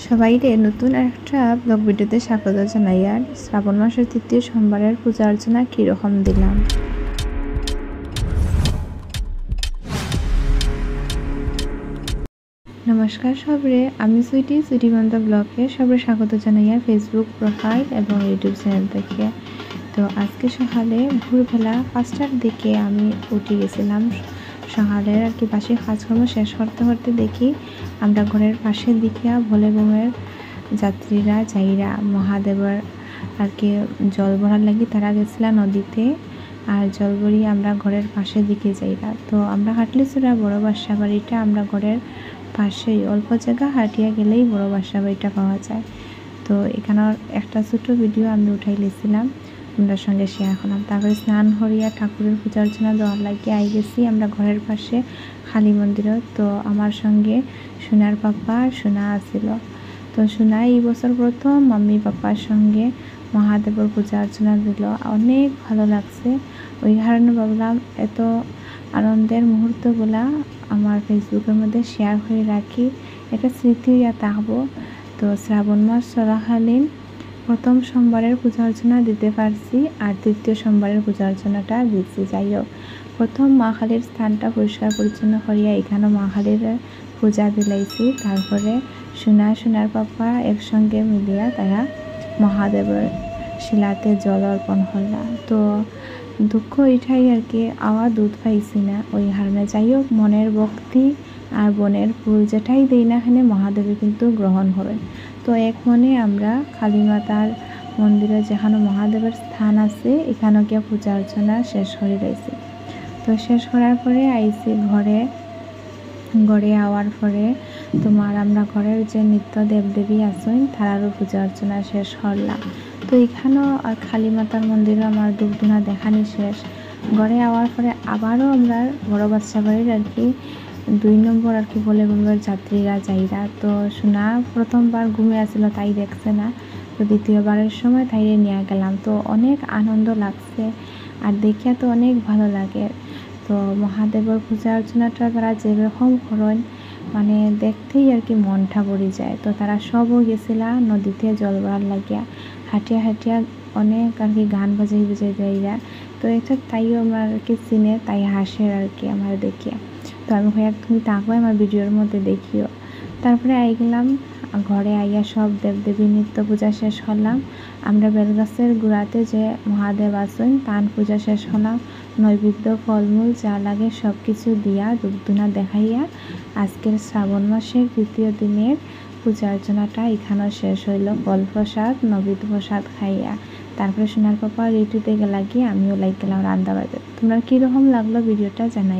সবাইকে নতুন একটা ব্লগ ভিডিওতে স্বাগত জানাই। আর শ্রাবণ মাসের তৃতীয় সোমবারের পূজা অর্চনা কীরকম দিলাম। নমস্কার সবরে, আমি সুইটি বন্ধ ব্লগে সবরে স্বাগত জানাই আর ফেসবুক প্রোফাইল এবং ইউটিউব চ্যানেল থেকে। তো আজকে সকালে ভোরবেলা 5টার দিকে আমি উঠে গেছিলাম। সকালের আর কি বাসি কাজকর্ম শেষ করতে দেখি আমরা ঘরের পাশের দিকে ভোলেবমের যাত্রীরা যাইরা মহাদেবের আর কি জল ভরার লাগি তারা গেছিলা নদীতে। আর জল ভরিয়ে আমরা ঘরের পাশের দিকে যাইরা। তো আমরা হাটলিছড়া বড় বাসা বাড়িটা আমরা ঘরের পাশেই, অল্প জায়গা হাঁটিয়া গেলেই বড় বাসা বাড়িটা পাওয়া যায়। তো এখানের একটা ছোট ভিডিও আমি উঠাই লিছিলাম, আপনার সঙ্গে শেয়ার করলাম। তারপরে স্নান করিয়া ঠাকুরের পূজা অর্চনা দেওয়ার লাগিয়ে আই গেছি আমরা ঘরের পাশে কালী মন্দিরও। তো আমার সঙ্গে সোনার পাপা সোনা আসিল। তো সোনা এই বছর প্রথম মাম্মি পাপার সঙ্গে মহাদেবের পূজা অর্চনা দিল, অনেক ভালো লাগছে। ওই কারণে ভাবলাম এত আনন্দের মুহূর্তগুলা আমার ফেসবুকের মধ্যে শেয়ার করে রাখি, একটা স্মৃতি হইয়া থাকবো। তো শ্রাবণ মাস চলাকালীন প্রথম সোমবারের পূজা অর্চনা দিতে পারছি, আর তৃতীয় সোমবারের পূজা অর্চনাটা দিচ্ছি। যাই হোক, প্রথম মা কালীর স্থানটা পরিষ্কার পরিচ্ছন্ন করিয়া এখানেও মা কালীর পূজা দিলাইছি। তারপরে সোনার পাপা একসঙ্গে মিলিয়া তারা মহাদেবের শিলাতে জল অর্পণ করলা। তো দুঃখ এটাই আর কি, আওয়া দুধ পাইছি না, ওই কারণে। যাই হোক, মনের ভক্তি আর বনের ফুল যেটাই দেই না এখানে মহাদেবে কিন্তু গ্রহণ করেন। তো এক মনে আমরা কালী মাতার মন্দিরে যেখানে মহাদেবের স্থান আছে এখানে গিয়ে পূজা অর্চনা শেষ করে রয়েছি। তো শেষ করার পরে আইসি ঘরে আওয়ার পরে তোমার আমরা ঘরের যে নিত্য দেবদেবী আছেন তারারও পূজা অর্চনা শেষ করলাম। তো এখানেও আর কালী মাতার মন্দিরে আমার ধূপধুনা দেখানি শেষ। ঘরে আওয়ার পরে আবারও আমরা বড় বাচ্চা বাড়ির আর কি 2 নম্বর আর কি ভোলেবমের যাত্রীরা যাইরা। তো সোনা প্রথমবার ঘুমে আসছিল, তাই দেখছে না। তো দ্বিতীয়বারের সময় তাইরে নিয়ে গেলাম। তো অনেক আনন্দ লাগছে আর দেখিয়া তো অনেক ভালো লাগে। তো মহাদেবের পূজা অর্চনাটা তারা যেরকম করেন মানে দেখতেই আর কি মনটা ভরে যায়। তো তারা সবও গেছিলা নদীতে জল ভরার লাগিয়া, হাঁটিয়া অনেক আর কি গান বাজাই যাইরা। তো এটা তাইও আমার আর কি চিনে, তাই হাসে আর কি আমার দেখিয়া। তো আমি হইয়া তুমি তাকেও আমার ভিডিওর মধ্যে দেখিও। তারপরে আই গেলাম ঘরে, আইয়া সব দেবদেবী নিত্য পূজা শেষ করলাম। আমরা বেলগাছের গোড়াতে যে মহাদেব আছেন তান পূজা শেষ করলাম। নৈবেদ্য ফলমূল যা লাগে সব কিছু দিয়া ধূপধুনা দেখাইয়া আজকের শ্রাবণ মাসের তৃতীয় দিনের পূজা অর্চনাটা এখানেও শেষ হইল। ফল প্রসাদ নৈবেদ্য প্রসাদ খাইয়া তারপরে সোনার পাপা রেডিতে গেলা গিয়ে আমিও লাইক গেলাম রান্না বাড়িতে। তোমরা কীরকম লাগলো ভিডিওটা জানাই।